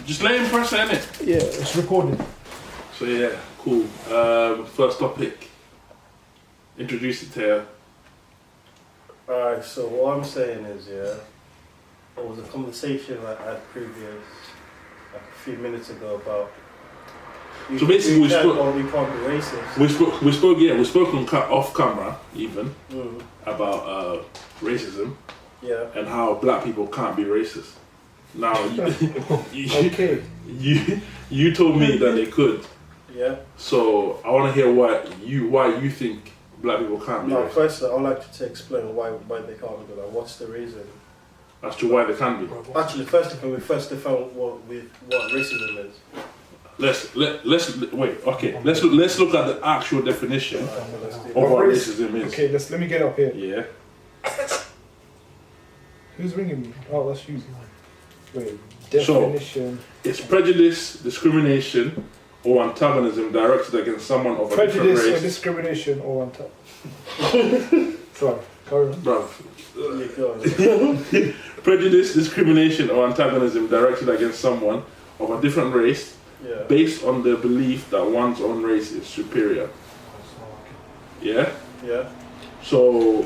Just let him press it, innit? Yeah, it's recording. So yeah, cool. First topic. Introduce it to you. Alright, so what I'm saying is, it was a conversation I had previous, like a few minutes ago about. So basically, we spoke. We can't be racist. We spoke off camera even about racism. Yeah. And how black people can't be racist. Now, you told me that they could. Yeah. So I want to hear why you think black people can't be racist. First, I'd like to explain why they can't be. Like, what's the reason? As to why they can be. Actually, can we first define what racism is? Let's wait. Okay, let's look at the actual definition of what racism is. Okay, let me get up here. Yeah. Who's ringing me? Oh, that's you. Wait, definition. So, it's prejudice, discrimination, or antagonism directed against someone of a different race. Prejudice or discrimination or antagonism. Sorry, carry on. Bruv. Prejudice, discrimination, or antagonism directed against someone of a different race, based on the belief that one's own race is superior. Yeah? Yeah. So,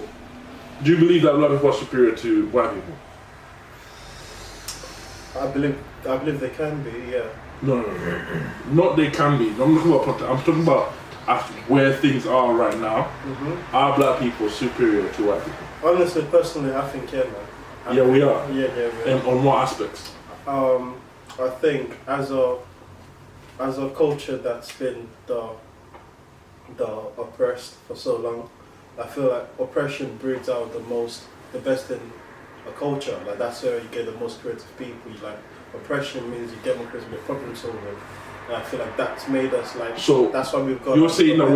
do you believe that black people are superior to white people? I believe they can be, yeah. No. Not they can be. I'm talking about where things are right now. Mm-hmm. Are black people superior to white people? Honestly, personally, I think yeah, man. Yeah, we are. Yeah, we are. And on what aspects? I think as a culture that's been the oppressed for so long, I feel like oppression breeds out the best in a culture. Like that's where you get the most creative people. Like oppression means you get more creative problem solving. And I feel like that's made us like. So that's why we've got. You're saying that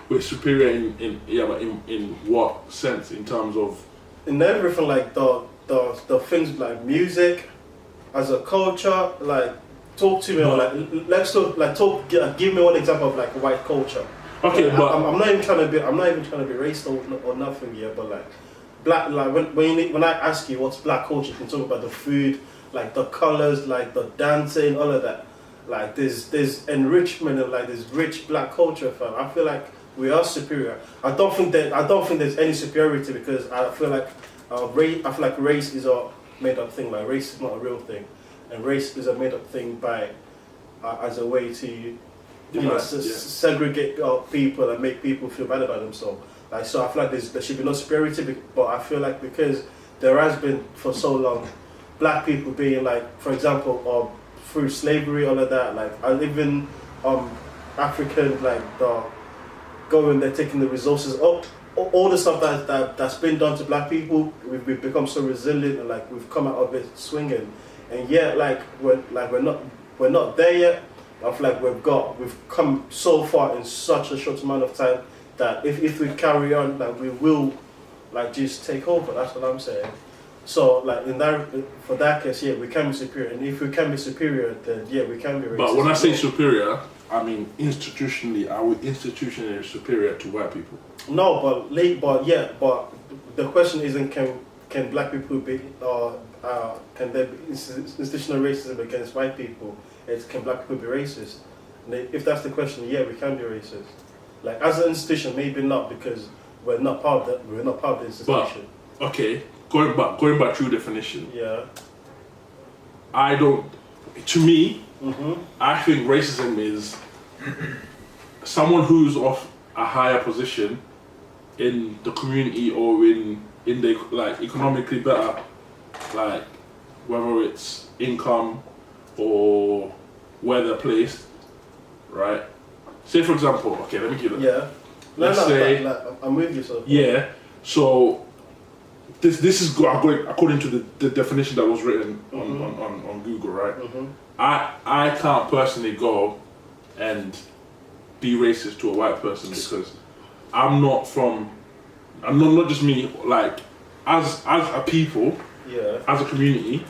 we're superior in what sense? In terms of. In everything, like the things like music, as a culture, like talk to me. Let's talk. Give me one example of like white culture. Okay, but I'm not even trying to be racist or nothing here, but like black, like when I ask you what's black culture, you can talk about the food, like the colors, like the dancing, all of that. Like there's enrichment and like this rich black culture, fam. I feel like we are superior. I don't think there's any superiority because I feel like race is a made up thing. Like race is not a real thing, and race is a made up thing by as a way to. Segregate people and make people feel bad about themselves. Like so, I feel like there should be no superiority, but I feel like because there has been for so long, black people being like, for example, through slavery, all of that. Like I live in African, like going there, taking the resources up, all the stuff that's been done to black people. We've become so resilient and like we've come out of it swinging, and yet we're not there yet. I feel like we've come so far in such a short amount of time that if we carry on, like we will, like just take over. That's what I'm saying. So like for that case, yeah, we can be superior, and if we can be superior, then yeah, we can be racist. But when I say superior, I mean institutionally. Are we institutionally superior to white people? No, but the question isn't can black people be can there be institutional racism against white people? It's can black people be racist? And if that's the question, yeah, we can be racist. Like as an institution, maybe not because we're not part of the institution. But okay, going back to your definition. Yeah. To me, I think racism is someone who's of a higher position in the community or in the like economically better, like whether it's income or where they're placed, right? Say for example, okay, let me give it. Yeah. Let's say I'm with you, so. Yeah. So this is going according to the definition that was written on Google, right? Mm-hmm. I can't personally go and be racist to a white person because I'm not just me, like as a people, as a community,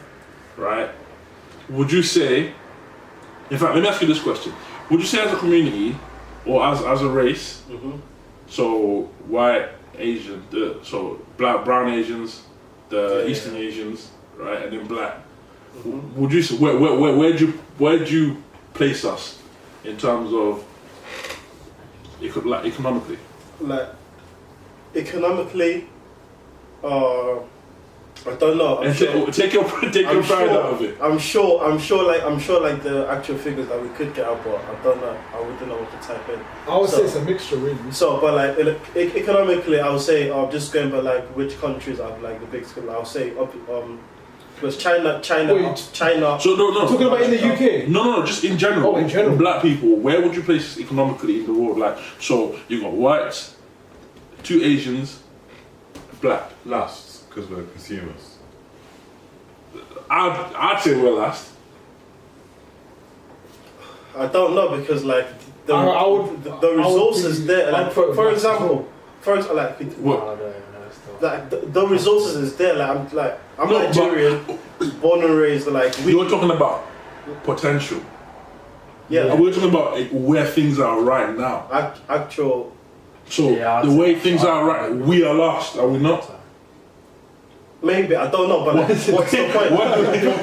right? Would you say, in fact, let me ask you this question. Would you say as a community or as a race, so white, Asian, so black, brown Asians, the Eastern Asians, right, and then black, would you where'd you place us in terms of economically? Like economically, I don't know. Take your pride out of it. I'm sure like the actual figures that we could get out, but I don't know. I wouldn't know what to type in. I would say it's a mixture, really. So, but like economically, I would say just going by like which countries are like the big school. I'll say because China. So no. Talking about in the UK. No, just in general. Oh, in general. Black people. Where would you place economically in the world? Like, so you got whites, 2 Asians, black. Last, because we're consumers. I'd say we're last. I don't know because like the I resources would be, there. Like for example, like What? like the resources is there. Like I'm Nigerian, born and raised. Like You're talking about potential. yeah, We're talking about where things are right now. actual. So the way things are right, we are lost, are we not? Maybe I don't know, but like, what's the point?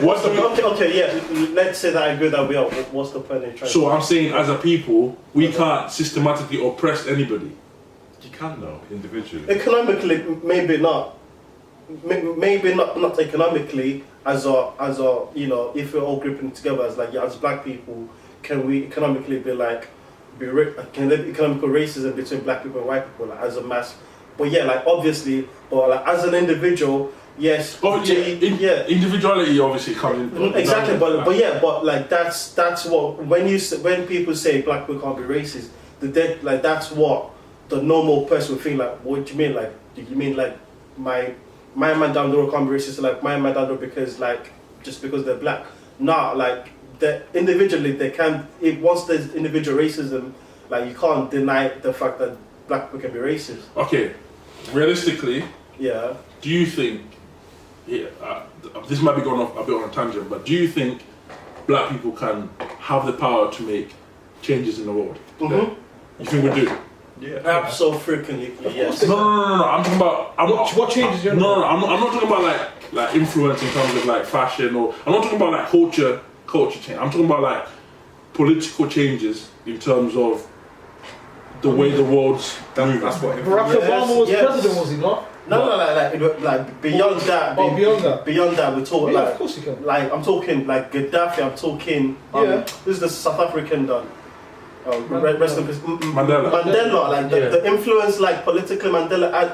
What's the point? Okay, yeah. Let's say that I agree that we are. What's the point in trying? So I'm saying, as a people, we can't systematically oppress anybody. You can though, individually. Economically, maybe not. Maybe not economically as a if we're all grouping together as like as black people, can we economically can there be economical racism between black people and white people like, as a mass? But yeah, like obviously, but like as an individual, yes. Oh yeah, individuality obviously comes in. Exactly, but like that's what when people say black people can't be racist, that's what the normal person would think. Like, what do you mean? Like, do you mean like my man down the road can't be racist? Like my man down the road because like just because they're black? Nah, like individually they can. Once there's individual racism, like you can't deny the fact that black people can be racist. Okay, realistically, Yeah. do you think? Yeah, this might be going off a bit on a tangent, but do you think black people can have the power to make changes in the world? Mhm. You think we do? Yeah. Absolutely, yes. No. I'm talking about. What changes you? No. I'm not talking about like influence in terms of like fashion, or I'm not talking about like culture change. I'm talking about like political changes in terms of the way the world's moving. That's what. Barack Obama was president, was he not? No, like beyond that. Beyond that, we're talking Yeah, like. of course you can. Like I'm talking like Gaddafi. I'm talking. Yeah. This is the South African done. Rest in peace. Mandela. Mandela, like the influence, like politically Mandela had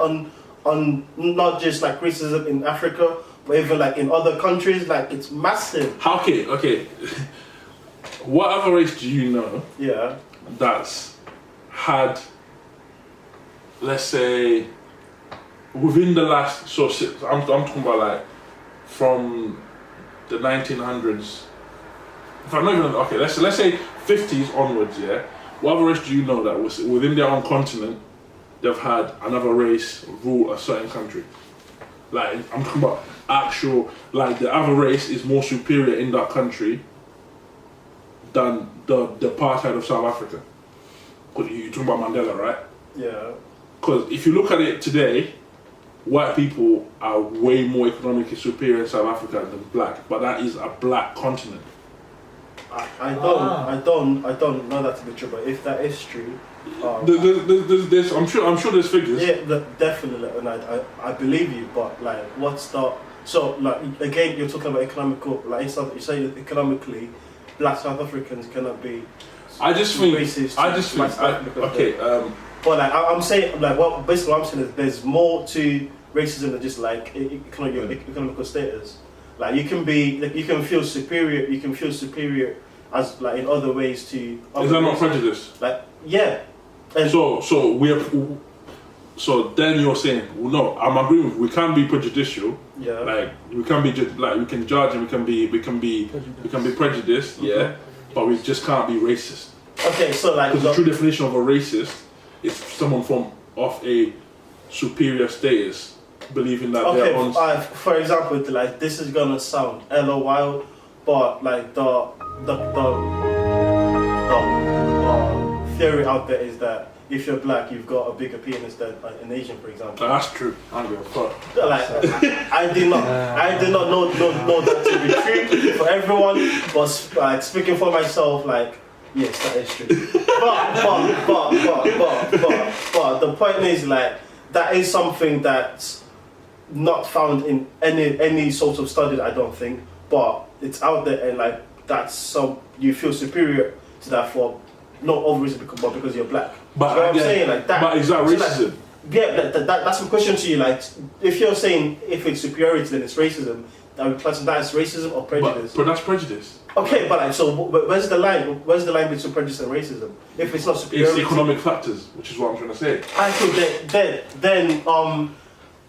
on not just like racism in Africa, but even like in other countries. Like it's massive. Okay. What other race do you know Yeah. that's had, let's say, within the last, I'm talking about like from the 1900s. If I'm not even okay, let's say 50s onwards. Yeah. What other race do you know that was within their own continent, they've had another race rule a certain country? Like I'm talking about actual, like the other race is more superior in that country than the apartheid of South Africa. Because you're talking about Mandela, right? Yeah. Because if you look at it today, white people are way more economically superior in South Africa than black, but that is a black continent. I don't know that to be true, but if that is true, there's I'm sure there's figures. yeah, definitely, and I believe you. But like, what's the like again? You're talking about economical, like you say economically, black South Africans cannot be. Racist. But like I'm saying, like basically what I'm saying is there's more to racism than just like economical status. Like you can feel superior as like in other ways to. Is that not prejudice? Like yeah. And so then you're saying, well, no, I'm agreeing with you. We can be prejudicial. Yeah. Like we can be like we can judge and we can be prejudiced. Yeah. But we just can't be racist. Okay, so like because the true definition of a racist is someone of a superior status believing that they're on. For example, like this is gonna sound hella wild, but like the theory out there is that if you're black, you've got a bigger penis than an Asian, for example. That's true. I don't give a fuck. Like, I did not know that to be true for everyone, but like speaking for myself, like yes, that is true. But the point is, like, that is something that's not found in any sort of study, I don't think, but it's out there, and like that's some you feel superior to that for not all reason, but because you're black. But you know what I'm saying, like that. But is that racism? Like, yeah, that's my question to you. Like, if you're saying if it's superiority, then it's racism. Are we classifying that as racism or prejudice? But that's prejudice. Okay, but like, so where's the line? Where's the line between prejudice and racism? If it's not superiority, It's economic factors, which is what I'm trying to say. I think then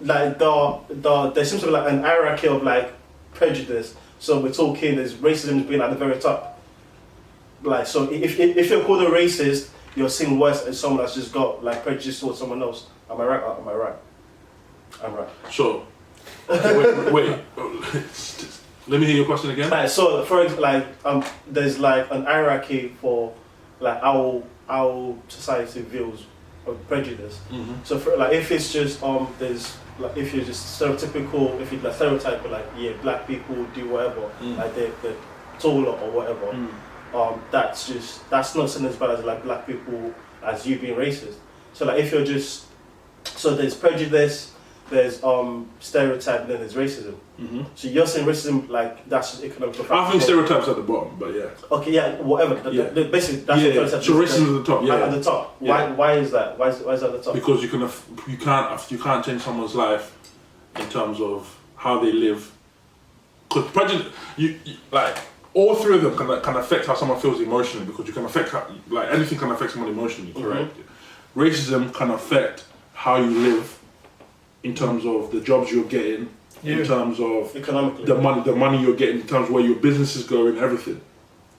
like there seems to be like an hierarchy of like prejudice. So we're talking there's racism being at the very top. Like, so if you're called a racist, you're seen worse as someone that's just got like prejudice towards someone else. Am I right? Am I right? I'm right. So, wait. Let me hear your question again. Like, so for like there's like an hierarchy for like how society views of prejudice. Mm-hmm. So for like if it's just there's like if you're just stereotypical, if you like stereotype like black people do whatever, like they're taller or whatever. That's not seen as bad as like black people as you being racist. So like if you're just there's prejudice, there's stereotype, and then there's racism. Mm-hmm. So you're saying racism like that's just economic. I think stereotypes at the bottom, but yeah. Okay, yeah, whatever. Basically, that's what So racism at the top. Yeah. At the top. Yeah. Why is that? Why is that at the top? Because you can't change someone's life in terms of how they live. Because prejudice, you like all three of them can affect how someone feels emotionally. Because you can affect like anything can affect someone emotionally. Correct. Mm-hmm. Racism can affect how you live in terms of the jobs you're getting, in terms of economically the money you're getting, in terms of where your business is going, everything.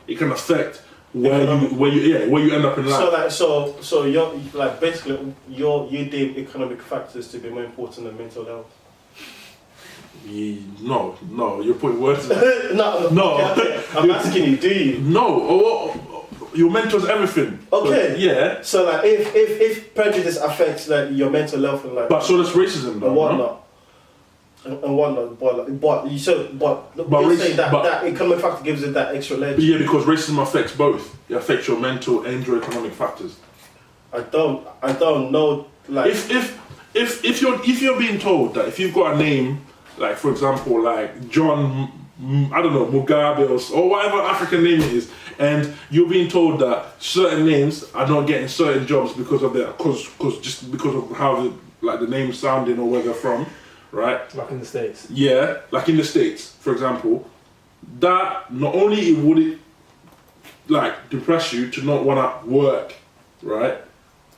It can affect where you end up in life. So you're like basically you deem economic factors to be more important than mental health. No, you're putting words in no. Okay. I'm asking you, do you? No, your mental's everything. Okay. Yeah. So like if prejudice affects like your mental health and like. But so does racism, though. And whatnot. And whatnot, but you're saying that economic factor gives it that extra ledge. Yeah, because racism affects both. It affects your mental and your economic factors. I don't know. Like if you're being told that if you've got a name, like for example, like John, I don't know, Mugabe or whatever African name it is, and you're being told that certain names are not getting certain jobs because of their because of how the name's sounding or where they're from. Right? Like in the States. Yeah, like in the States, for example, that not only would it like depress you to not want to work, right?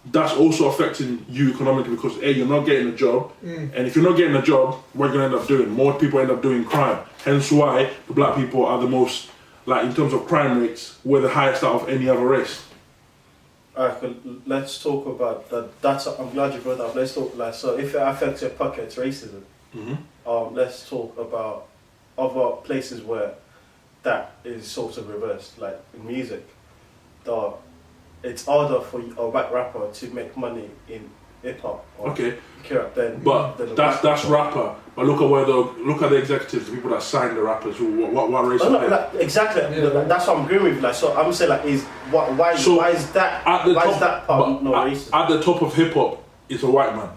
That's also affecting you economically because you're not getting a job, and if you're not getting a job, what are you gonna end up doing? More people end up doing crime. Hence why the black people are the most, like in terms of crime rates, we're the highest out of any other race. Alright, let's talk about that. I'm glad you brought that up. Let's talk so if it affects your pockets, racism. Mm-hmm. Let's talk about other places where that is sort of reversed, like in music. It's harder for a white rapper to make money in hip hop. Okay. Than that's rapper. But look at the executives, the people that sign the rappers. What race? Exactly. Yeah. That's what I'm agreeing with. Like, so I'm saying, like, why is that part not racist? At the top of hip hop is a white man.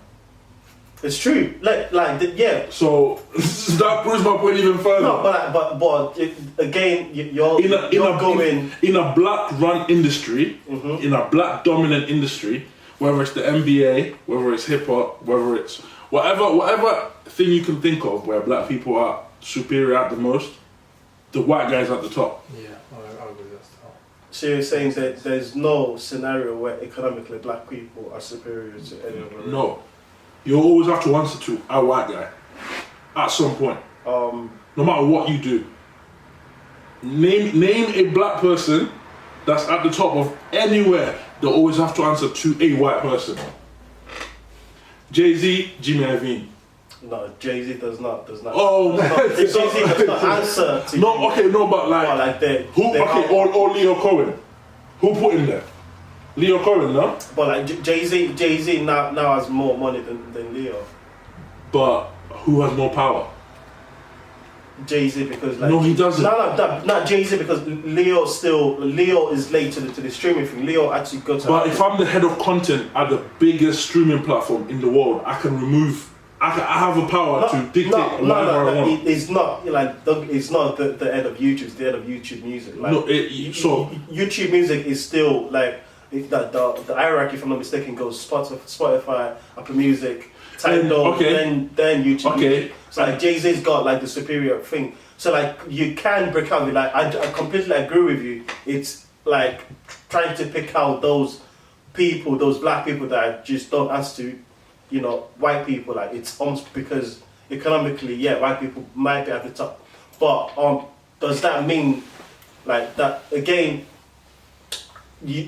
It's true. Yeah. So that proves my point even further. No, but again, you're going in a black run industry, in a black dominant industry. Whether it's the NBA, whether it's hip hop, whether it's whatever thing you can think of where black people are superior at the most, the white guy's at the top. Yeah, I agree with that. So you're saying that there's no scenario where economically black people are superior to any other race? No. You always have to answer to a white guy at some point. No matter what you do. Name a black person that's at the top of anywhere. They always have to answer to a white person. Jay-Z, Jimmy Iovine. No, Jay-Z does not. Oh, Jay-Z does not answer to but like, they or Leo Cohen. Who put him there? Leo Cohen, no? But like Jay-Z now has more money than Leo. But who has more power? Jay-Z, because like No, he doesn't. No, not Jay-Z, because Leo is late to the streaming thing. Leo actually got to. But if I'm the head of content at the biggest streaming platform in the world, I have a power to dictate whatever I want. It's not like it's not the end of YouTube. It's the end of YouTube music. Like, No, so YouTube music is still like the hierarchy, if I'm not mistaken, goes Spotify, Apple Music, Tidal, then YouTube. Music. So like Jay-Z's got like the superior thing. So like you can break out. Like I completely agree with you. It's like trying to pick out those people, those black people that just don't answer to, you know, white people. Like it's almost because economically, yeah, white people might be at the top. But does that mean like that again?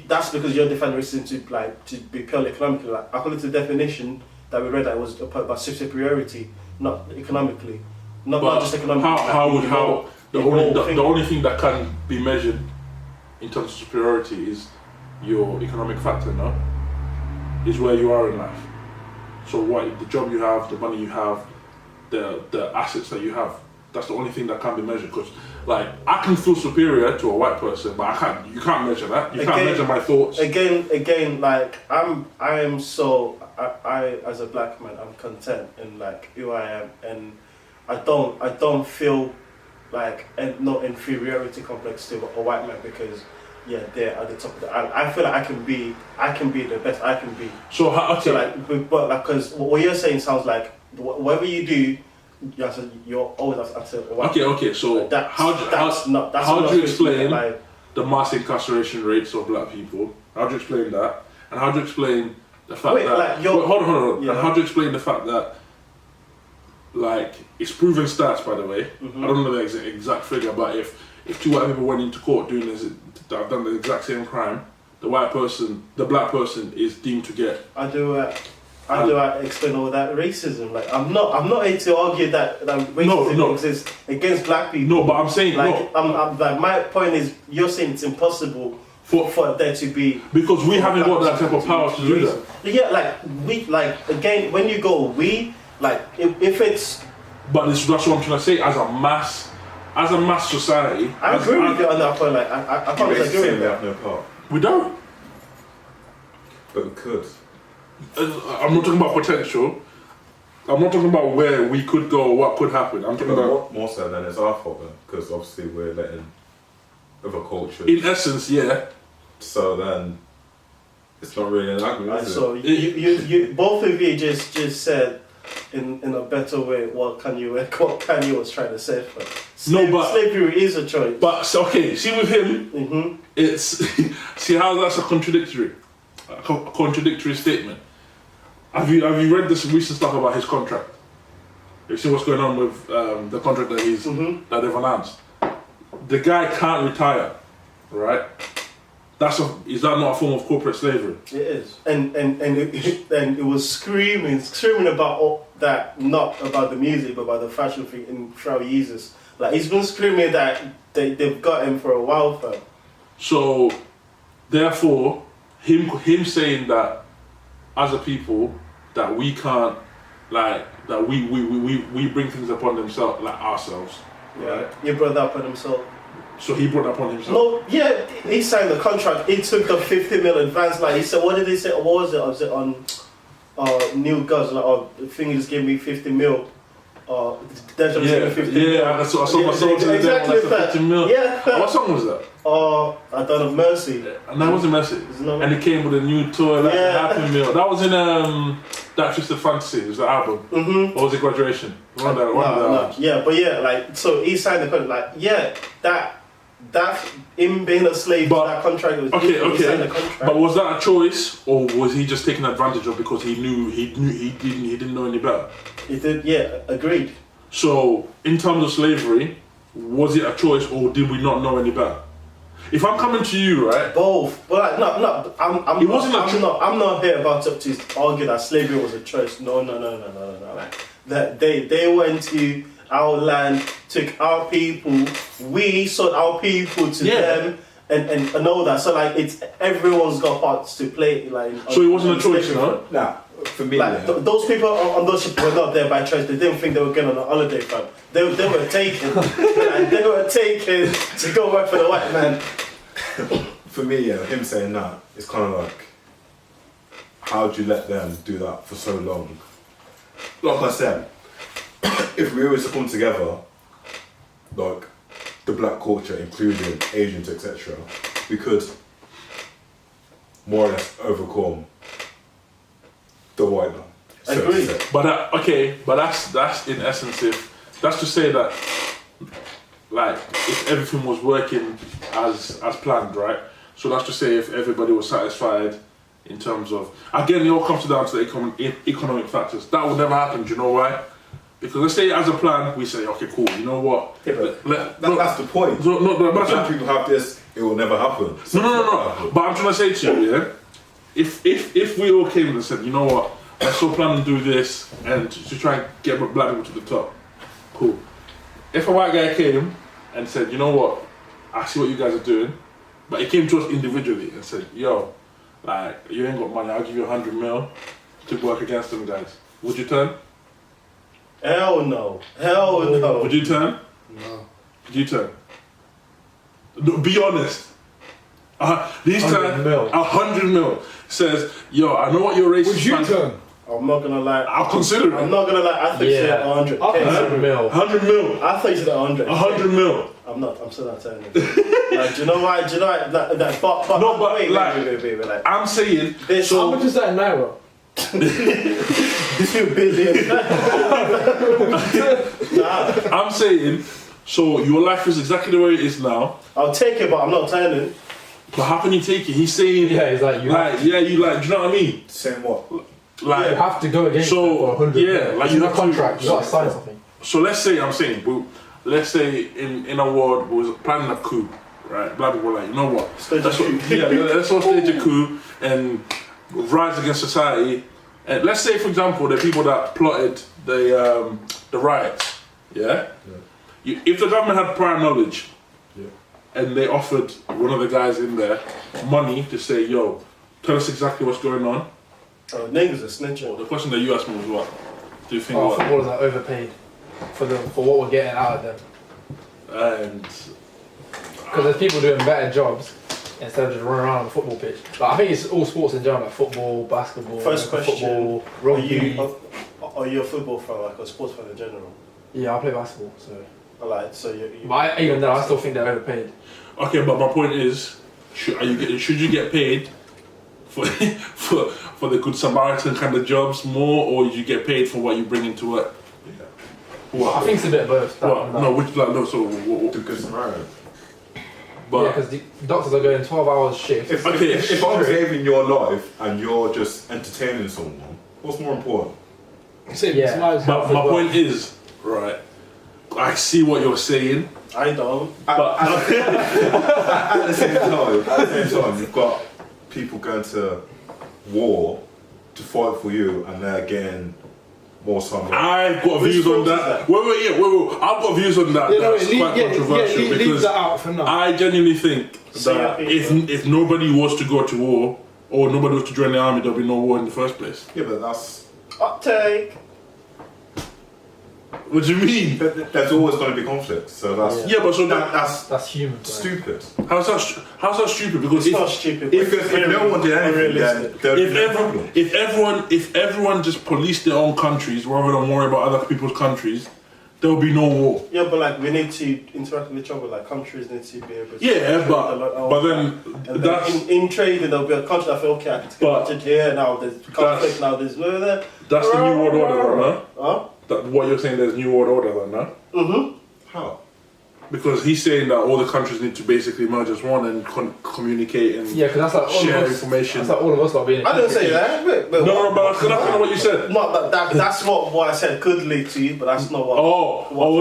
That's because you're defining racism to be purely economically. Like according to the definition that we read, that it was about superiority, not economically, not just economically. The only thing that can be measured in terms of superiority is your economic factor, no? Is where you are in life. So what the job you have, the money you have, the assets that you have. That's the only thing that can be measured. Because like I can feel superior to a white person, but you can't measure that. You can't measure my thoughts. Again, like I as a black man, I'm content in like who I am, and I don't feel like no inferiority complex to a white man because they're at the top of the island. I feel like I can be the best I can be. So but like because what you're saying sounds like whatever you do, you're always after a white man. Okay. So how do you explain the mass incarceration rates of black people? How do you explain that? And how do you explain the fact hold on. Yeah. And how do you explain the fact that, like, it's proven stats, by the way. I don't know the exact figure, but if two white people went into court doing this, that have done the exact same crime, the black person is deemed to get. How do I explain all that racism? Like, I'm not here to argue that racism exists against black people. No, but I'm saying like, like my point is, you're saying it's impossible for there to be, because we haven't got that type of power to do that. Yeah, again, when you go if it's. But that's what I'm trying to say. As a mass society, I agree with you on that point. Like I can't disagree with that. No part. We don't. But we could. I'm not talking about potential. I'm not talking about where we could go or what could happen. I'm talking about more so than it's our fault, then, because obviously we're letting other cultures. In essence, yeah. So then, it's not really an argument, is it? So you both of you just said in a better way what Kanye was trying to say. Slavery is a choice. But okay, see with him, it's see how that's a contradictory statement. Have you read this recent stuff about his contract? You see what's going on with the contract that that they've announced. The guy can't retire, right? Is that not a form of corporate slavery? It is, and it was screaming about all that, not about the music, but about the fashion thing in throughout years. Like he's been screaming that they've got him for a while, fam. So, therefore, him saying that as a people that we can't, like, that we bring things upon themselves, like ourselves. Yeah, right? He brought that upon himself. So he brought that upon himself. No, yeah, he signed the contract. He took the 50 mil advance. Like he said, what did he say? What was it? Was it on Neil Gus? Like, the thing he just gave me 50 mil. I saw exactly that. 50 mil. Yeah. What song was that? I don't know, Mercy. And that wasn't Mercy. And it came with a new toy, like Happy Meal. That was in That Twisted Fantasy. It was the album. Or was it Graduation? No. Yeah, but yeah, like, so he signed the contract. Like, yeah, that him being a slave to that contract was he signed the contract. But was that a choice, or was he just taking advantage of because he didn't know any better? He did, yeah, agreed. So in terms of slavery, was it a choice, or did we not know any better? If I'm coming to you, right? Both, but like, I'm not here about to argue that slavery was a choice. No. Like, that they went to our land, took our people, we sold our people to them, and all that. So like it's everyone's got parts to play. Like So it wasn't a choice, no? Nah, for me, Like those people on those ships were not there by choice. They didn't think they were going on a holiday, fam. They were taken. Like, they were taken to go work for the white man. For me, yeah, him saying that, it's kind of like, how do you let them do that for so long? Like I said, if we were to come together, like the black culture, including Asians, etc., we could more or less overcome the white man. so to Agreed. say. But that's in essence if that's to say that like if everything was working as planned, right? So that's to say if everybody was satisfied in terms of, again, it all comes down to the economic factors. That would never happen. Do you know why? Because let's say as a plan, we say, okay, cool. You know what? Yeah, but that's the point. No, If but black people have this, it will never happen. So no. But I'm trying to say to you, yeah, if we all came and said, you know what, I still plan to do this and to try and get black people to the top, cool. If a white guy came and said, you know what, I see what you guys are doing, but he came to us individually and said, yo, like, you ain't got money, I'll give you 100 mil to work against them guys. Would you turn? Hell no. Hell no. Would you turn? No. Would you turn? No, be honest. These 100 mil. 100 mil says, yo, I know what your racist. Would you turn? I'm not gonna lie. I'll consider I'm it. not gonna lie. I think it's Yeah. 100. I'll consider 100 mil. 100 mil. I thought you said 100. 100 mil. I'm not. I'm still not telling you. Like, do you know why? Do you know why? But No, but wait, like, wait. Like, I'm saying, this How much is that in Naira? 2 billion. Nah, I'm saying, so your life is exactly the way it is now, I'll take it, but I'm not turning. but how can you take it? He's saying, Yeah, it's like you have like, yeah, you like, do you know what I mean? Saying what? Like, You have to go against So, it for 100 yeah, mil. like It's you a have to- contract, you gotta sign something. so let's say, I'm saying, let's say in a world we was planning a coup, right? Black people were like, you know what? Stage Let's a coup. yeah, let's all stage a coup and rise against society. And let's say, for example, the people that plotted the riots, yeah? If the government had prior knowledge, Yeah. and they offered one of the guys in there money to say, yo, tell us exactly what's going on. Oh, niggas are snitching. The question that you asked me was what? Do you think Oh, what? footballers are overpaid for what we're getting out of them. And Because there's people doing better jobs instead of just running around on the football pitch. Like, I think it's all sports in general, like football, basketball, First question, football, Are rugby. are you a football fan, like a sports fan in general? Yeah, I play basketball, so. Like, so you. But even then, I still think they're overpaid. okay, but my point is, should you get paid for for the good Samaritan kind of jobs more, or you get paid for what you bring into work? What? I think it's a bit of both. that What? and that. No, which like no. So, The good Samaritan. but Yeah, because the doctors are going 12 hours shift. If I'm saving your life and you're just entertaining someone, what's more important? Yeah. but my point is, right? I see what you're saying. I don't. But At the same time, you've got people going to war to fight for you, and they're getting more time. I've got Which views on sport is that. that? Wait. I've got views on that. That's quite controversial leave because that out for now. I genuinely think So that yeah, if nobody was to go to war or nobody was to join the army, there'll be no war in the first place. Yeah, but that's Hot take. What do you mean? there's always going to be conflict. So that's Yeah, but so that's That's human. Right? stupid. how's that stupid? Because It's not stupid. Because if no one did anything, then Unrealistic. there'd be no problem. if everyone just policed their own countries rather than worry about other people's countries, there will be no war. Yeah, but like we need to interact with each other. Like countries need to be able to. Yeah, but then And that's then in trading, there'll be a country that feel okay, I can take But advantage here now. There's conflict now. There's there. that's the new world order, no? Huh? That what you're saying, there's new world order, no? Mhm. How? Because he's saying that all the countries need to basically merge as one and communicate and Yeah, because that's like all share of us. information. That's like all of us not being. I didn't say that. No, but that's kind of what you said. No, that's what I said could lead to you, but that's not what.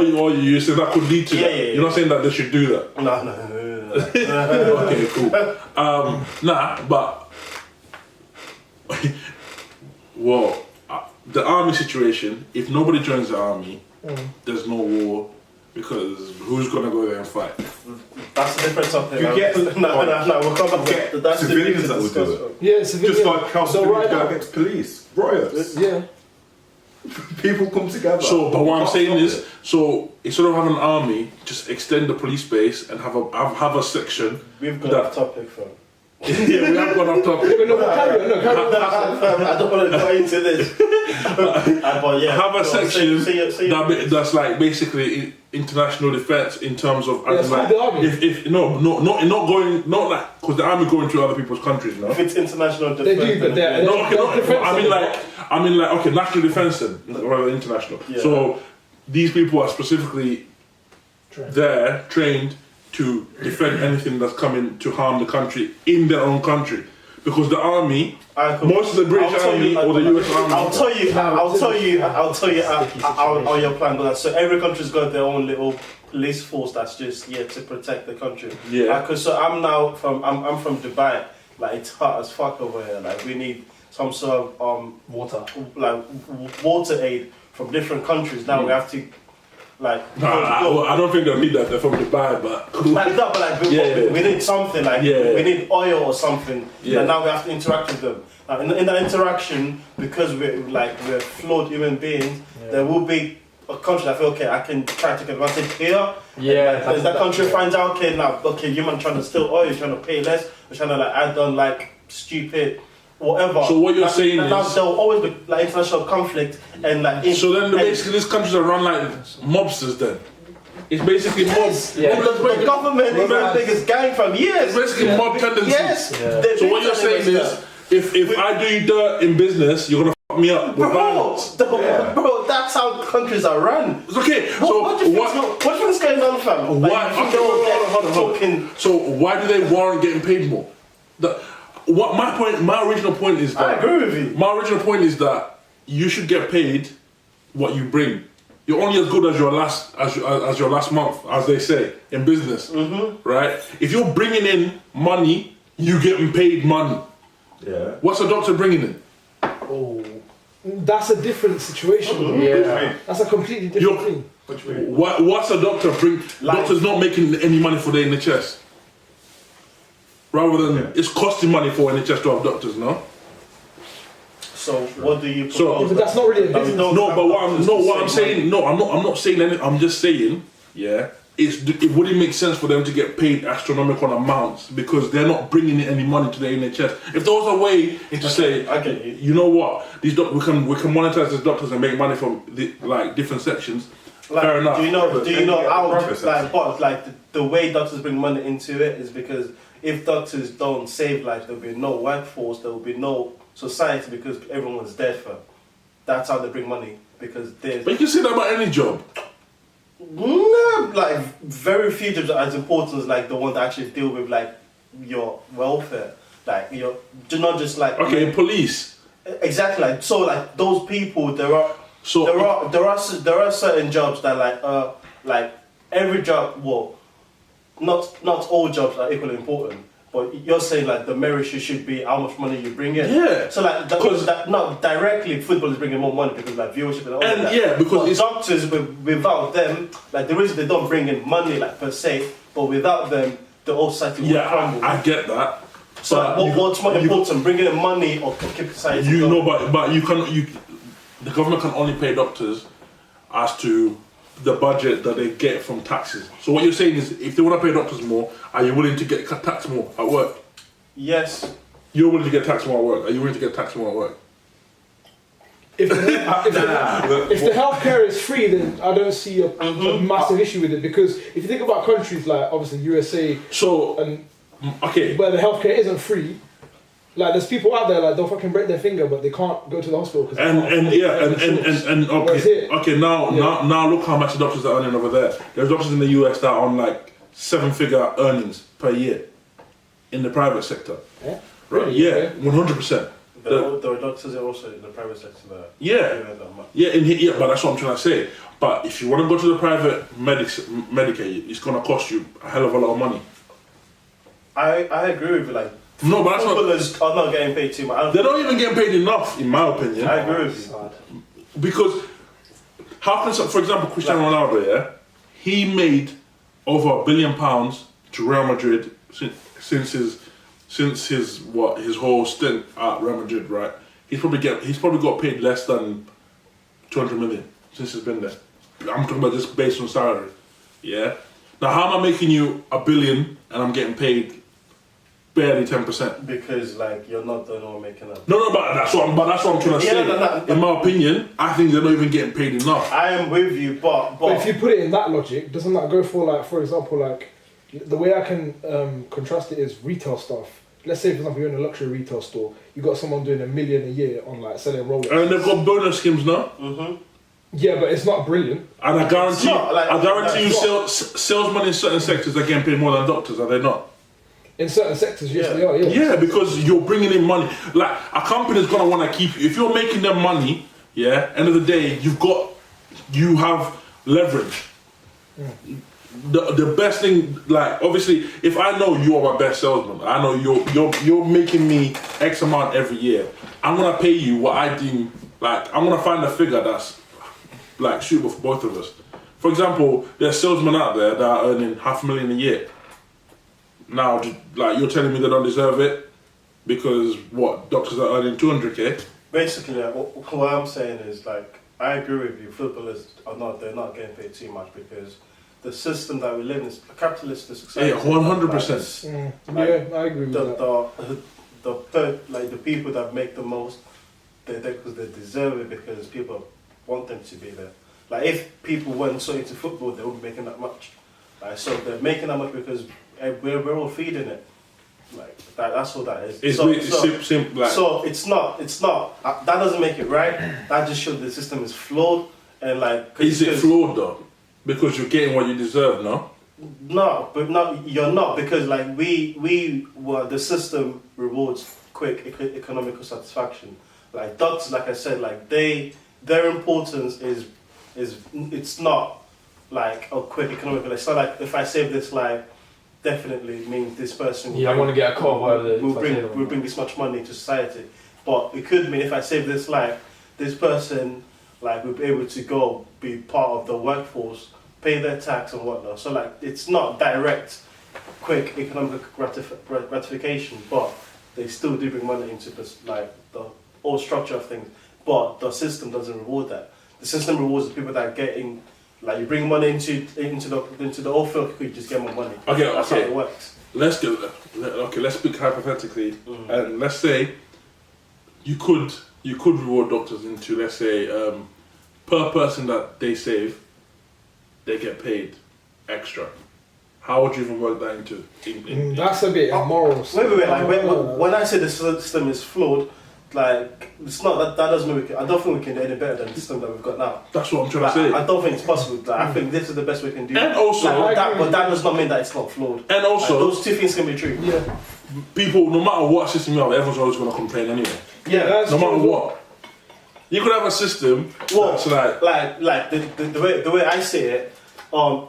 You said that could lead to Yeah, that. yeah, yeah. You're not saying that they should do that. No. Okay, cool. Nah, but well, the army situation. If nobody joins the army, there's no war. because who's gonna go there and fight? That's a different topic. You get- no, we'll come back to that. That's civilians that the will do discuss. it. Yeah, civilian. Just like how So civilians right go now- against police, riots. Yeah. People come together. So, but what I'm Can't saying stop is, it. so instead of having an army, just extend the police base and have a section. We've got That- off topic, fam. Yeah, we have gone off topic. No, carry on. I don't want to go into this. But yeah, Have a go on, section say it. that's like basically international defense in terms of Yeah, it's like, called the army. if not going, not like because the army going to other people's countries, no. If it's international They defense, do, but then they're- No, okay, no, defense I mean like okay, national defense then rather than international. Yeah. So these people are specifically there trained to defend anything that's coming to harm the country in their own country, because the army, most of the British army or the US army. I'll tell you how your plan goes. So every country's got their own little police force that's just here to protect the country. Yeah. Because so I'm from Dubai. Like it's hot as fuck over here. Like we need some sort of Water. like water aid from different countries. Now we have to like I don't think they'll need that. They're from Dubai, but cool. like that, but like we need something like we need oil or something. Yeah. And now we have to interact with them. In that interaction, because we're flawed human beings, there will be a country that feel okay, I can try to take advantage here. Yeah. As that country finds out, okay, now you man trying to steal oil, you're trying to pay less, you're trying to like add on like stupid whatever. So what you're saying is there will always be like international conflict and like. So then basically these countries are run like mobsters then. It's basically mobs. Yeah. The government is the biggest gang from years. It's basically mob tendencies. Yes. Yeah. So what you're saying is, if I do you dirt in business, you're gonna fuck me up with violence. Bro, that's how countries are run. It's okay. So What do you think's going on, fam? Why? Okay, hold on. So why do they warrant getting paid more? My original point is that I agree with you. My original point is that you should get paid what you bring. You're only as good as your last month, as they say in business, right? If you're bringing in money, you getting paid money. Yeah. What's a doctor bringing in? Oh, that's a different situation. Yeah. That's a completely different You're- thing. What do you mean? What's a doctor bring? Doctor's not making any money for the NHS. Rather than it's costing money for NHS to have doctors, no? So what do you So- propose? But that's not really a business. I'm not saying anything. I'm just saying, yeah, it wouldn't make sense for them to get paid astronomical amounts because they're not bringing in any money to the NHS. If there was a way to say, I get you. you know what, we can monetize these doctors and make money from like different sections. Like, Fair enough. Do you know how Profit the way doctors bring money into it is because if doctors don't save lives, there'll be no workforce, there will be no society because everyone's dead for. That's how they bring money because there's But you can say that about any job. no, like very few jobs are as important as like the one that actually deal with like your welfare, like your not just like Okay, police. exactly like so like those people there are certain jobs that like every job not all jobs are equally important, but you're saying like the merit should be how much money you bring in. Yeah. So like not directly football is bringing more money because like viewership and all And that. yeah, because but it's- doctors without them, like the reason they don't bring in money like per se, but without them the whole society will crumble. Yeah, I get that. So But like, what's more important, bringing in money or keep society You going? know, but the government can only pay doctors as to the budget that they get from taxes. So what you're saying is, if they want to pay doctors more, are you willing to get taxed more at work? Yes. You're willing to get taxed more at work. Are you willing to get taxed more at work? If the healthcare is free, then I don't see a massive issue with it because if you think about countries like obviously USA So and okay, where the healthcare isn't free, like there's people out there like they'll fucking break their finger but they can't go to the hospital because and okay. Now look how much the doctors are earning over there. There's doctors in the US that are on like 7-figure earnings per year in the private sector. Yeah. Right? Really? Yeah, 100%. There are doctors are also in the private sector that Yeah. doing that much. Yeah, but that's what I'm trying to say. But if you want to go to the private Medicaid, it's going to cost you a hell of a lot of money. I agree with you. Like No, but that's not. footballers are not getting paid too much. They're not even getting paid enough, in my opinion. I agree with you. Sad. Because how can, for example, Cristiano Ronaldo, yeah, he made over £1 billion to Real Madrid since his whole stint at Real Madrid, right? He's probably got paid less than 200 million since he's been there. I'm talking about just based on salary. Yeah. Now, how am I making you $1 billion and I'm getting paid barely 10%? Because like you're not the one making up. No, but that's what I'm trying to say. No. In my opinion, I think they're not even getting paid enough. I am with you, but if you put it in that logic, doesn't that go for like, for example, like the way I can contrast it is retail stuff. Let's say, for example, you're in a luxury retail store, you got someone doing $1 million a year on like selling Rolex. And they've got bonus schemes now. Mm-hmm. Yeah, but it's not brilliant. And I guarantee you, not. salesmen in certain sectors are getting paid more than doctors, are they not? In certain sectors, yes, they are. Yeah, because you're bringing in money. Like a company's gonna want to keep you. If you're making them money, end of the day, you have leverage. Yeah. The best thing, like obviously, if I know you're my best salesman, I know you're making me X amount every year. I'm gonna pay you what I deem like. I'm gonna find a figure that's like suitable for both of us. For example, there's salesmen out there that are earning $500,000 a year. Now, like you're telling me they don't deserve it because doctors are earning 200k. Basically, like, what I'm saying is like I agree with you. Footballers they're not getting paid too much because the system that we live in is a capitalistic society. Yeah, 100%. Yeah, I agree with that. The people that make the most, they're there because they deserve it because people want them to be there. Like if people weren't so into football, they wouldn't be making that much. Like so, they're making that much because we're all feeding it. Like that's all that is. It's simple. Like, so it's not. That doesn't make it right. That just shows the system is flawed and like. Is it flawed though? Because you're getting what you deserve, no? No, but you're not because like the system rewards quick economical satisfaction. Like doctors, like I said, like their importance is it's not like a quick economical. It's not like if I save this life, definitely means this person. I want to get a car. Will bring this much money to society, but it could mean if I save this life, this person like will be able to go be part of the workforce, pay their tax and whatnot. So like it's not direct, quick economic gratification, but they still do bring money into this, like the whole structure of things. But the system doesn't reward that. The system rewards the people that are getting, like you bring money into the oil field, you just get more money. That's how it works. Let's speak hypothetically, and let's say you could reward doctors into, let's say, per person that they save, they get paid extra. How would you even work that into? That's a bit immoral. Wait. Like when I say the system is flawed, like it's not that doesn't mean I don't think we can do any better than the system that we've got now. That's what I'm trying to say. I don't think it's possible. Like, I think this is the best we can do. And also, but that does not mean that it's not flawed. And also, like, those two things can be true. Yeah. People, no matter what system you have, everyone's always going to complain anyway. Yeah, that's no matter true. what. You could have a system that's like the way I see it,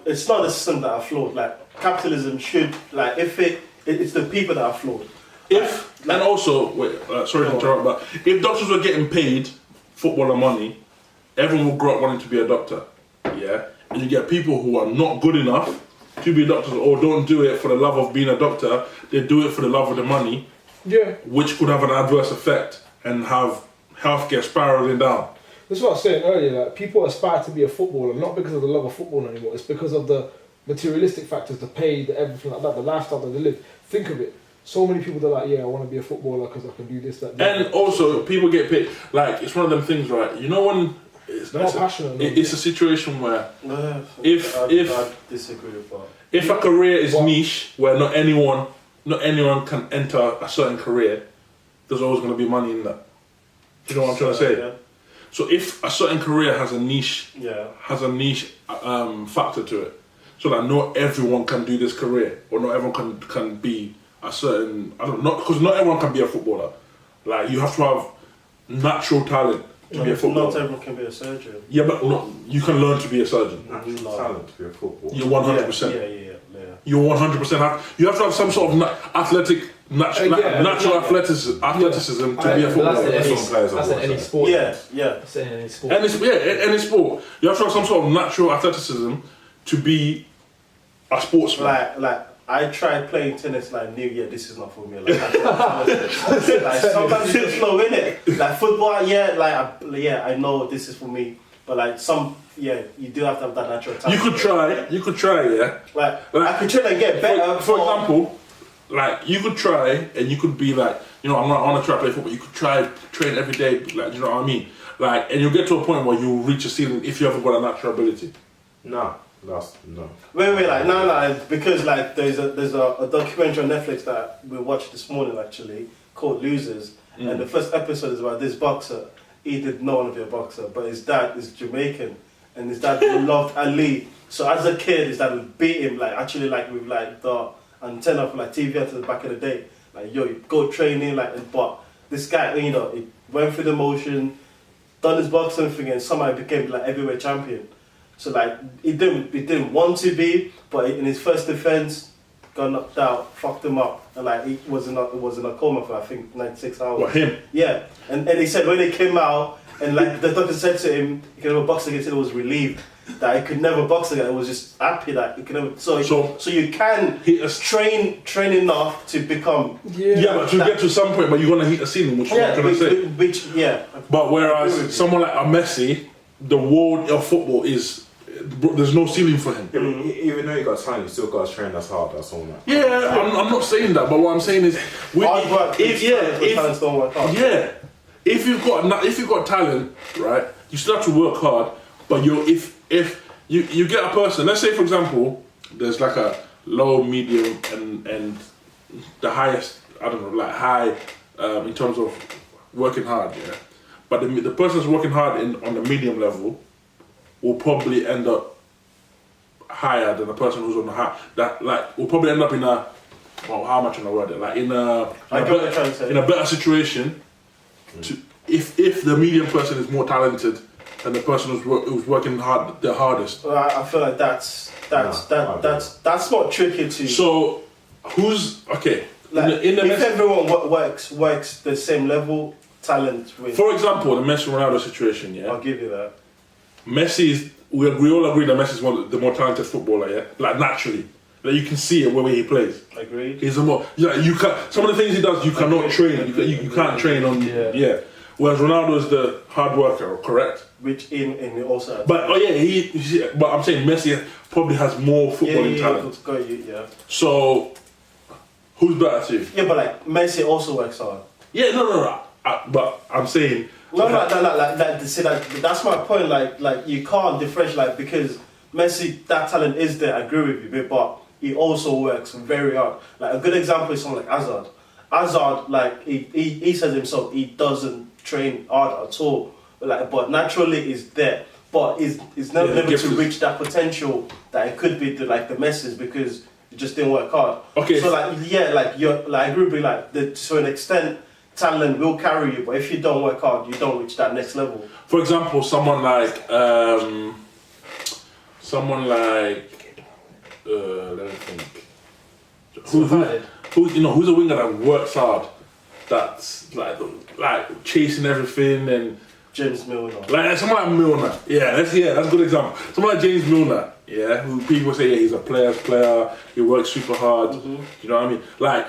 it's not the system that are flawed. Like capitalism should it's the people that are flawed. And also, sorry to interrupt, but if doctors were getting paid footballer money, everyone will grow up wanting to be a doctor. Yeah, and you get people who are not good enough to be doctors or don't do it for the love of being a doctor. They do it for the love of the money. Yeah, which could have an adverse effect and have healthcare spiraling down. That's what I was saying earlier. Like people aspire to be a footballer not because of the love of football anymore. It's because of the materialistic factors, the pay, the everything like that, the lifestyle that they live. Think of it. So many people that are like, yeah, I want to be a footballer because I can do this, that. And also, people get paid. Like it's one of them things, right? You know when it's not passionate. It's a situation where I disagree with that. If a career is niche, where not anyone can enter a certain career, there's always going to be money in that. Do you know what I'm trying to say? Yeah. So if a certain career has a niche, factor to it, so that not everyone can do this career, or not everyone can be a certain, because not everyone can be a footballer. Like you have to have natural talent to be a footballer. Not everyone can be a surgeon. Yeah, but you can learn to be a surgeon. Natural talent to be a footballer. You're 100%. Yeah. You're 100%. You have to have some sort of natural athleticism to be a footballer. That's in any sport. Yeah. That's in any sport. Any sport. You have to have some sort of natural athleticism to be a sportsman. Like I tried playing tennis, like knew, this is not for me. Like, like sometimes you just know in it. Like football, I know this is for me. But like you do have to have that natural talent. You could try, yeah. Like I could try and get better. For example, like you could try and you could be like, you know, I want to try to play football. You could try train every day, like, you know what I mean? Like, and you'll get to a point where you'll reach a ceiling if you haven't got a natural ability. No. Wait, like no, because like there's a documentary on Netflix that we watched this morning actually called Losers, and the first episode is about this boxer. He did not want to be a boxer, but his dad is Jamaican, and his dad loved Ali. So as a kid, his dad would beat him like actually like with like the antenna for like TV at the back of the day, like yo, you go training like. But this guy, you know, he went through the motion, done his boxing thing, and somehow he became like heavyweight champion. So like he didn't want to be, but in his first defense, got knocked out, fucked him up, and like he was in a coma for I think 96 hours. What, him? Yeah, and he said when he came out, and like the doctor said to him, he could never box again. He was relieved that he could never box again. It was just happy that he could never. So you can train enough to become. Yeah, but to get to some point, but you're gonna hit a ceiling, which I'm trying to say. But whereas someone like a Messi, the world of football is. There's no ceiling for him. Yeah, even though you got time, you still got to train as hard. That's all. Yeah, I'm not saying that, but what I'm saying is, if you've got talent, right, you still have to work hard. But if you get a person, let's say for example, there's like a low, medium, and the highest. I don't know, like high in terms of working hard. Yeah, but the person that's working hard on the medium level will probably end up higher than the person who's on the high. That like will probably end up in a, well, how much in a word? Like in a better situation. To if the medium person is more talented than the person who's working hard the hardest. Well, I feel like that's not tricky to. So who's okay? Like, if everyone works the same level, talent with. For example, the Messi Ronaldo situation. Yeah, I'll give you that. Messi is, we all agree that Messi is the more talented footballer, yeah? Like naturally. Like you can see it where he plays. Agreed. He's the more, you can, some of the things he does, you cannot train. You can't train on, yeah. Whereas Ronaldo is the hard worker, correct? Which in also. But but I'm saying Messi probably has more footballing talent. Yeah. So, who's better to you? Yeah, but like Messi also works hard. Yeah, no. But I'm saying. No, see, that's my point. Like you can't differentiate, like, because Messi, that talent is there. I agree with you, but he also works very hard. Like a good example is someone like Hazard. Hazard, like he says himself, he doesn't train hard at all. Like, but naturally is there. But he's never able to reach that potential that it could be to like the Messi because he just didn't work hard. Okay. So I agree with you, like to an extent. Talent will carry you, but if you don't work hard, you don't reach that next level. For example, someone like let me think. Who's a winger that works hard? That's like chasing everything and James Milner. Like someone like Milner. That's a good example. Someone like James Milner. Yeah, who people say he's a player's player. He works super hard. Mm-hmm. You know what I mean? Like.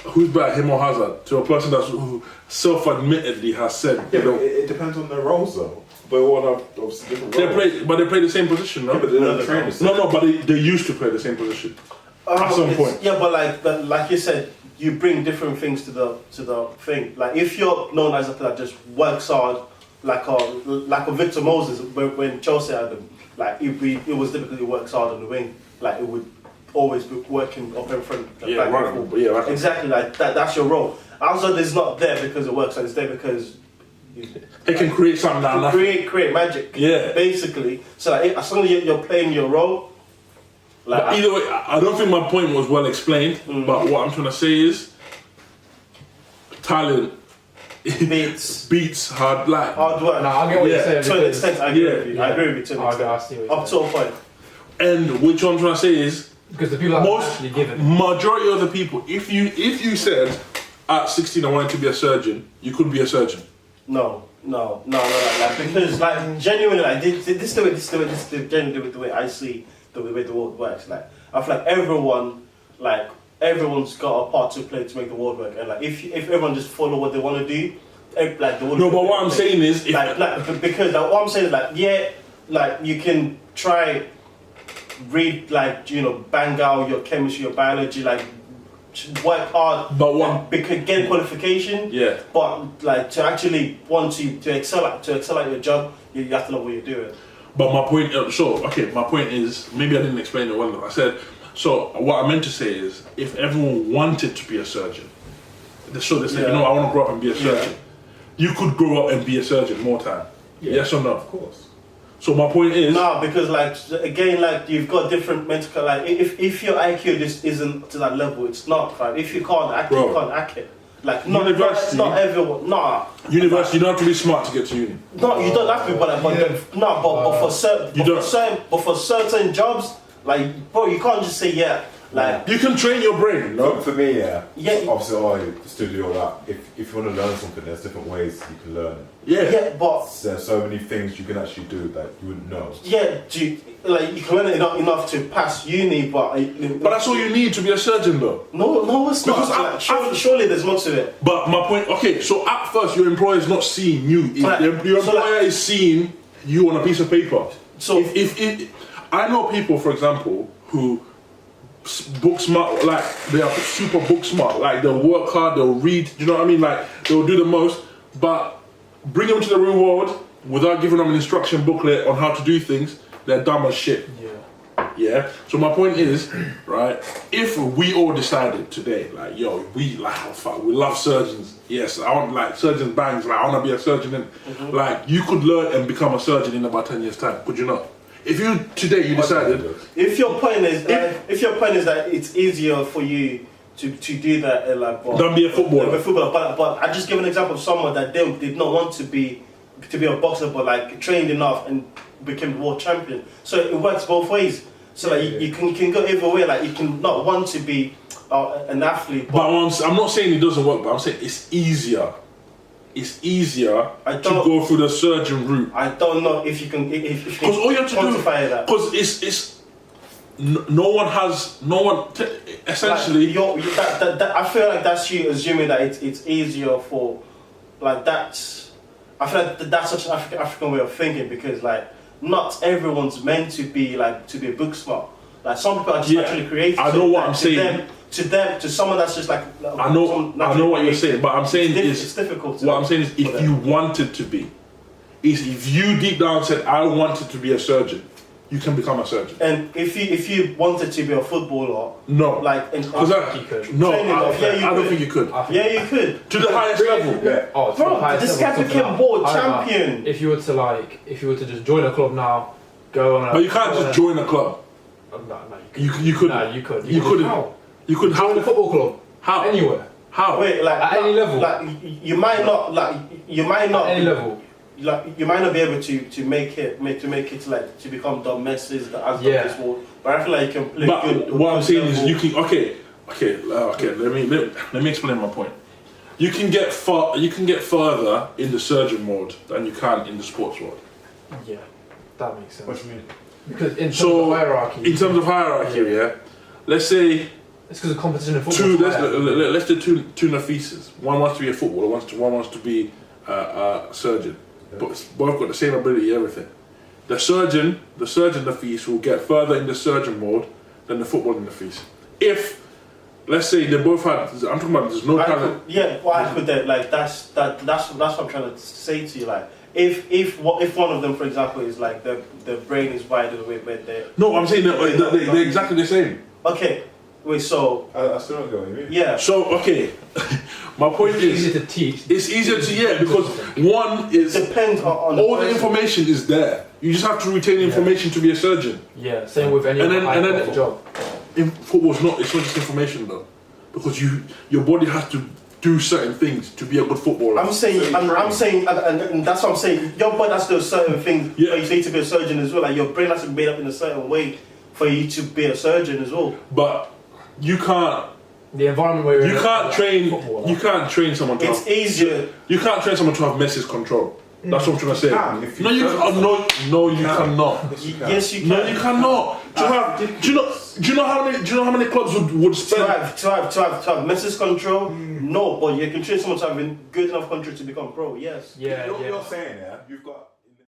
Who's better, him or Hazard? To a person who self-admittedly has said. Yeah, it depends on their roles though. But all have obviously different roles. They play the same position, no? Yeah, but they don't train the same. No, but they used to play the same position at some point. Yeah, but like you said, you bring different things to the thing. Like if you're known as a player that just works hard, like a Victor Moses when Chelsea had him, like it was typically works hard on the wing, like it would. Always be working up in front. Right. Exactly, like that's your role. Hazard is not there because it works, it's there because it can create something now. Create magic. Yeah. Basically, so like, as long as you're playing your role. Like, but either way, I don't think my point was well explained. But what I'm trying to say is, talent beats hard work. No, I get what you're saying. To an extent, I agree with you. I agree with you to an extent. I see what you're up to a point. And which I'm trying to say is. Because the people are actually given. Majority of the people, if you said at 16 I wanted to be a surgeon, you couldn't be a surgeon. No. No, because like genuinely, like this is genuinely the way I see the way the world works. Like I feel like everyone's got a part to play to make the world work, and like if everyone just follow what they want to do, like the world. No, but what I'm saying is, because what I'm saying is like you can try read bang out your chemistry, your biology, like work hard, but what get qualification. Yeah. But like to actually want to excel at your job, you have to know what you're doing. But my point, my point is, maybe I didn't explain it well enough. I said, so what I meant to say is, if everyone wanted to be a surgeon, they said, I want to grow up and be a surgeon. You could grow up and be a surgeon more time. Yeah. Yes or no? Of course. So my point is... No, because you've got different mental... Like, if your IQ just isn't to that level, it's not, right? If you can't act it, you can't act it. Like, university, not everyone... Nah. University, you don't have to be smart to get to uni. No, you don't have to, but for certain jobs, like, bro, you can't just say, like... You can train your brain, no? For me, obviously, the studio, that if you want to learn something, there's different ways you can learn it. Yeah, but there's so many things you can actually do that you wouldn't know. Yeah, you can learn it enough to pass uni, but that's all you need to be a surgeon, though. No, it's not. Surely there's more to it. But my point, okay, so at first your employer is not seeing you. Your employer is seeing you on a piece of paper. So if I know people, for example, who book smart, like they are super book smart, like they'll work hard, they'll read, you know what I mean, like they'll do the most, but bring them to the real world without giving them an instruction booklet on how to do things, they're dumb as shit. Yeah. So my point is, right, if we all decided today, like, we love surgeons. Yes, I want, like, surgeons bangs, like I want to be a surgeon, and like you could learn and become a surgeon in about 10 years time, could you not? If you decided, if your point is that it's easier for you to do that, don't be a footballer. But I just give an example of someone that did not want to be a boxer, but like trained enough and became the world champion. So it works both ways. So like you can go either way. Like you can not want to be an athlete. But I'm not saying it doesn't work. But I'm saying it's easier. It's easier to go through the surgeon route. I don't know if you can because all you have to quantify that. Because it's no one essentially. Like I feel like that's you assuming that it's easier for like that's. I feel like that's such an African way of thinking because like not everyone's meant to be a book smart. Like some people are just naturally creative. I know what I'm saying. To someone that's just like I know what you're saying, but I'm saying it's difficult. What I'm saying is if you wanted to be, if you deep down said I wanted to be a surgeon, you can become a surgeon. And if you wanted to be a footballer, no, like you could. No, I don't think you could. Yeah, you could to the highest level. Yeah. Oh, bro, this guy became world champion. If you were to just join a club now, go on. But you can't just join a club. No, you couldn't. No, you could. You couldn't. How? You could join a football club. How? Anywhere. How? Wait, like at any level. Like you might not at any level. Like you might not be able to make it like to become the Messi's the as this world. But I feel like you can play good. What I'm saying is you can okay. Let me explain my point. You can get further in the surgeon mode than you can in the sports world. Yeah, that makes sense. What do you mean? Because in terms of hierarchy. In terms of hierarchy, let's say. It's because of competition in football. Let's do two Nafises. One wants to be a footballer. One wants to be a surgeon. Yeah. But both got the same ability, everything. The surgeon Nafis will get further in the surgeon mode than the footballer Nafis. If let's say they both had, I'm talking about there's no talent. Why could they? Like that's what I'm trying to say to you. Like if one of them, for example, is like the brain is wider the way they're. No, I'm saying they're exactly the same. Okay. Wait, so I still don't get what you mean. Yeah. So okay, my point is easier to teach. It's easier to because one is depends on all the information is there. You just have to retain the information to be a surgeon. Yeah, same with any other job. In football, it's not just information though, because your body has to do certain things to be a good footballer. I'm saying, and that's what I'm saying. Your body has to do certain things for you to be a surgeon as well. Like your brain has to be made up in a certain way for you to be a surgeon as well. But you can't. The environment where you can't train. You can't train someone to. It's easier. You can't train someone to have Messi's control. That's what I'm trying to say. can, if you No, you can. no, you cannot. Yes, you can. No, you cannot. Do you know how many clubs would To spend? have message control, no, but you can train someone to have a good enough control to become pro. Yes. Yeah, You're saying, yeah, you've got